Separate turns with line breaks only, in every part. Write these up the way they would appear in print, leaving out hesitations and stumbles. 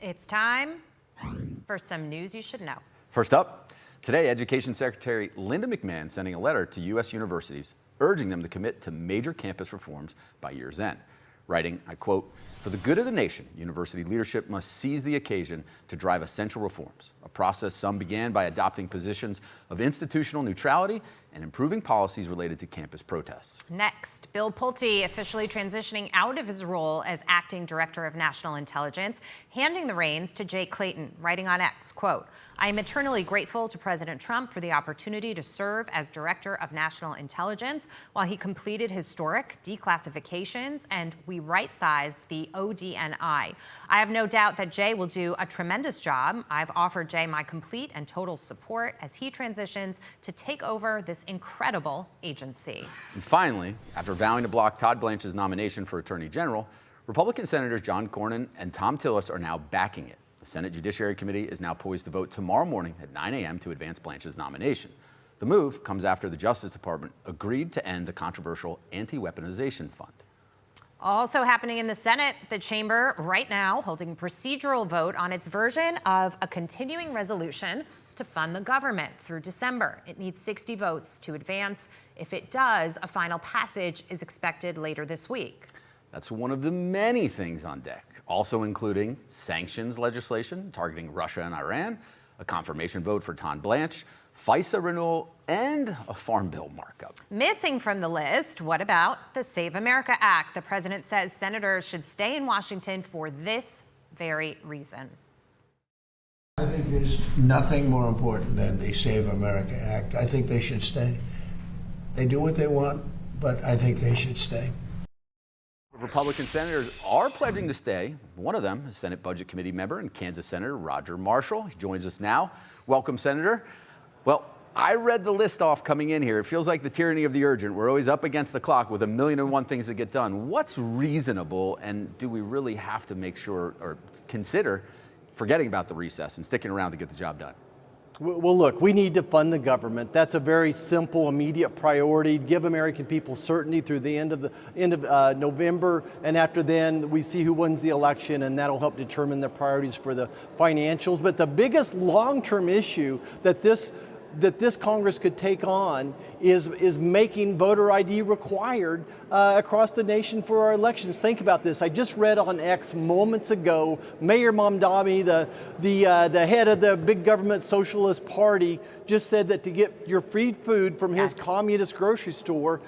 It's time for some news you should know.
First up, today, Education Secretary Linda McMahon sending a letter to U.S. universities urging them to commit to major campus reforms by year's end. Writing, I quote, "For the good of the nation, university leadership must seize the occasion to drive essential reforms, a process some began by adopting positions of institutional neutrality and improving policies related to campus protests."
Next, Bill Pulte officially transitioning out of his role as acting director of national intelligence, handing the reins to Jay Clayton, writing on X, quote, "I am eternally grateful to President Trump for the opportunity to serve as director of national intelligence while he completed historic declassifications and we right-sized the ODNI. I have no doubt that Jay will do a tremendous job. I've offered Jay my complete and total support as he transitions to take over this incredible agency."
And finally, after vowing to block Todd Blanche's nomination for Attorney General, Republican Senators John Cornyn and Thom Tillis are now backing it. The Senate Judiciary Committee is now poised to vote tomorrow morning at 9 a.m. to advance Blanche's nomination. The move comes after the Justice Department agreed to end the controversial anti-weaponization fund.
Also happening in the Senate, the chamber right now holding a procedural vote on its version of a continuing resolution to fund the government through December. It needs 60 votes to advance. If it does, a final passage is expected later this week.
That's one of the many things on deck, also including sanctions legislation targeting Russia and Iran, a confirmation vote for Todd Blanche, FISA renewal, and a farm bill markup.
Missing from the list, what about the Save America Act? The president says senators should stay in Washington for this very reason.
I think there's nothing more important than the Save America Act. I think they should stay. They do what they want, but I think they should stay.
Republican senators are pledging to stay. One of them is Senate Budget Committee member and Kansas Senator Roger Marshall. He joins us now. Welcome, Senator. Well, I read the list off coming in here. It feels like the tyranny of the urgent. We're always up against the clock with 1,000,001 things to get done. What's reasonable, and do we really have to make sure or consider forgetting about the recess and sticking around to get the job done?
Well, look, we need to fund the government. That's a very simple, immediate priority. Give American people certainty through the end of November, and after then, we see who wins the election, and that'll help determine the priorities for the financials. But the biggest long-term issue that this Congress could take on is making voter ID required across the nation for our elections. Think about this. I just read on X moments ago, Mayor Mamdani, the head of the big government Socialist Party, just said that to get your free food from his communist grocery store,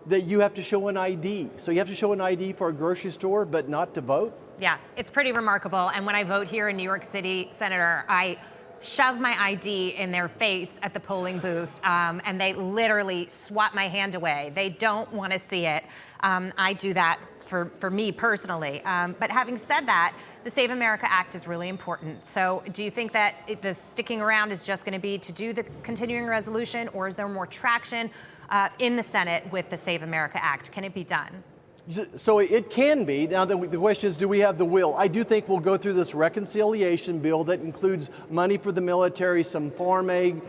that you have to show an ID. So you have to show an ID for a grocery store, but not to vote?
Yeah, it's pretty remarkable. And when I vote here in New York City, Senator, I shove my ID in their face at the polling booth, and they literally swat my hand away. They don't want to see it. I do that for me personally. But having said that, the Save America Act is really important. So do you think that the sticking around is just going to be to do the continuing resolution, or is there more traction in the Senate with the Save America Act? Can it be done?
So it can be. Now, the question is, do we have the will? I do think we'll go through this reconciliation bill that includes money for the military, some farm aid,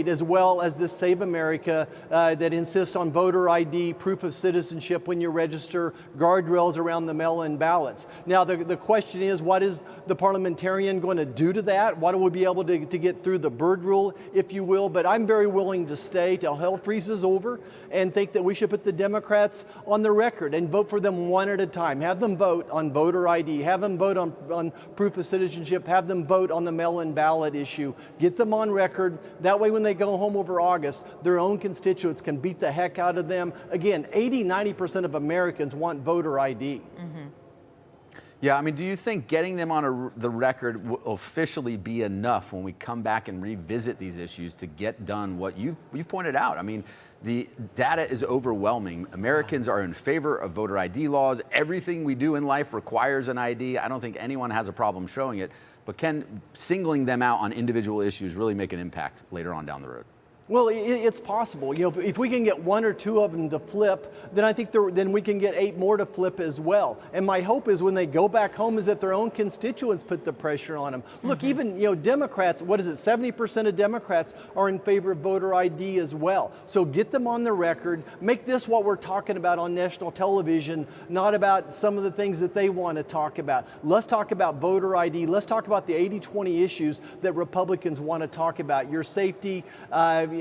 as well as this Save America that insists on voter ID, proof of citizenship when you register, guardrails around the mail-in ballots. Now, the question is, what is the parliamentarian going to do to that? What will we be able to get through the Byrd rule, if you will? But I'm very willing to stay till hell freezes over and think that we should put the Democrats on the record and vote for them one at a time. Have them vote on voter ID, have them vote on proof of citizenship, have them vote on the mail-in ballot issue. Get them on record. That way, when they go home over August, their own constituents can beat the heck out of them. Again, 80-90% of Americans want voter ID.
Mm-hmm.
Yeah, I mean, do you think getting them on the record will officially be enough when we come back and revisit these issues to get done what you've pointed out? I mean, the data is overwhelming. Americans are in favor of voter ID laws. Everything we do in life requires an ID. I don't think anyone has a problem showing it. But can singling them out on individual issues really make an impact later on down the road?
Well, it's possible. You know, if we can get one or two of them to flip, then I think then we can get 8 more to flip as well. And my hope is when they go back home is that their own constituents put the pressure on them. Look, even, you know, Democrats, what is it, 70% of Democrats are in favor of voter ID as well. So get them on the record, make this what we're talking about on national television, not about some of the things that they want to talk about. Let's talk about voter ID. Let's talk about the 80-20 issues that Republicans want to talk about. Your safety,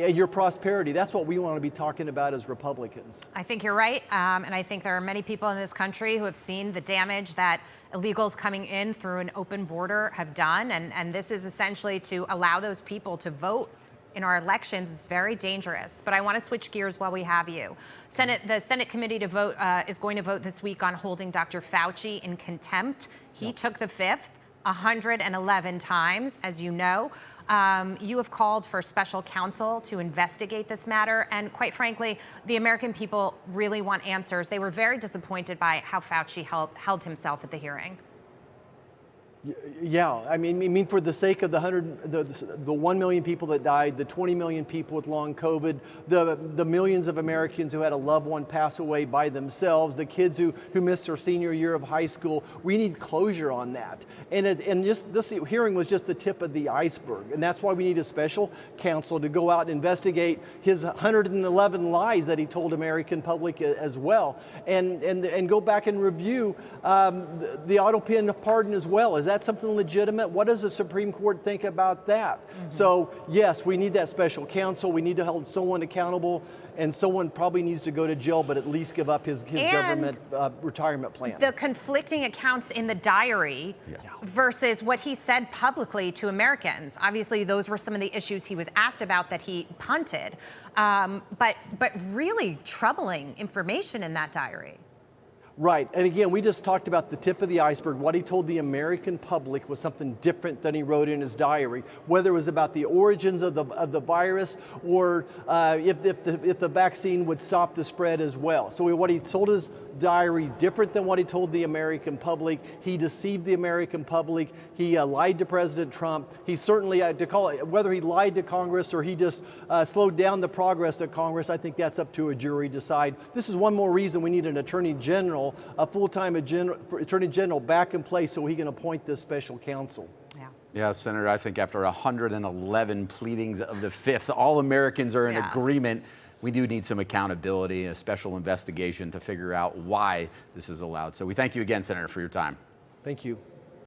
your prosperity. That's what we want to be talking about as Republicans.
I think you're right. And I think there are many people in this country who have seen the damage that illegals coming in through an open border have done. And this is essentially to allow those people to vote in our elections. Is very dangerous. But I want to switch gears while we have you. The Senate committee to vote is going to vote this week on holding Dr. Fauci in contempt. He took the fifth 111 times, as you know. You have called for special counsel to investigate this matter. And quite frankly, the American people really want answers. They were very disappointed by how Fauci held himself at the hearing.
Yeah, I mean, for the sake of the 1 million people that died, the 20 million people with long COVID, the millions of Americans who had a loved one pass away by themselves, the kids who missed their senior year of high school, we need closure on that. And just this hearing was just the tip of the iceberg, and that's why we need a special counsel to go out and investigate his 111 lies that he told American public as well, and go back and review the auto pen pardon as well. Is that something legitimate? What does the Supreme Court think about that? So yes, we need that special counsel. We need to hold someone accountable, and someone probably needs to go to jail, but at least give up his government retirement plan.
The conflicting accounts in the diary versus what he said publicly to Americans. Obviously, those were some of the issues he was asked about that he punted, but really troubling information in that diary.
Right, and again, we just talked about the tip of the iceberg. What he told the American public was something different than he wrote in his diary, whether it was about the origins of the virus or if the vaccine would stop the spread as well. So what he told his diary different than what he told the American public. He deceived the American public. He lied to President Trump. He certainly, to call it, whether he lied to Congress or he just slowed down the progress of Congress, I think that's up to a jury to decide. This is one more reason we need an attorney general, a full-time attorney general back in place so he can appoint this special counsel.
Yeah, Senator, I think after 111 pleadings of the fifth, all Americans are in agreement. We do need some accountability, a special investigation to figure out why this is allowed. So we thank you again, Senator, for your time.
Thank you.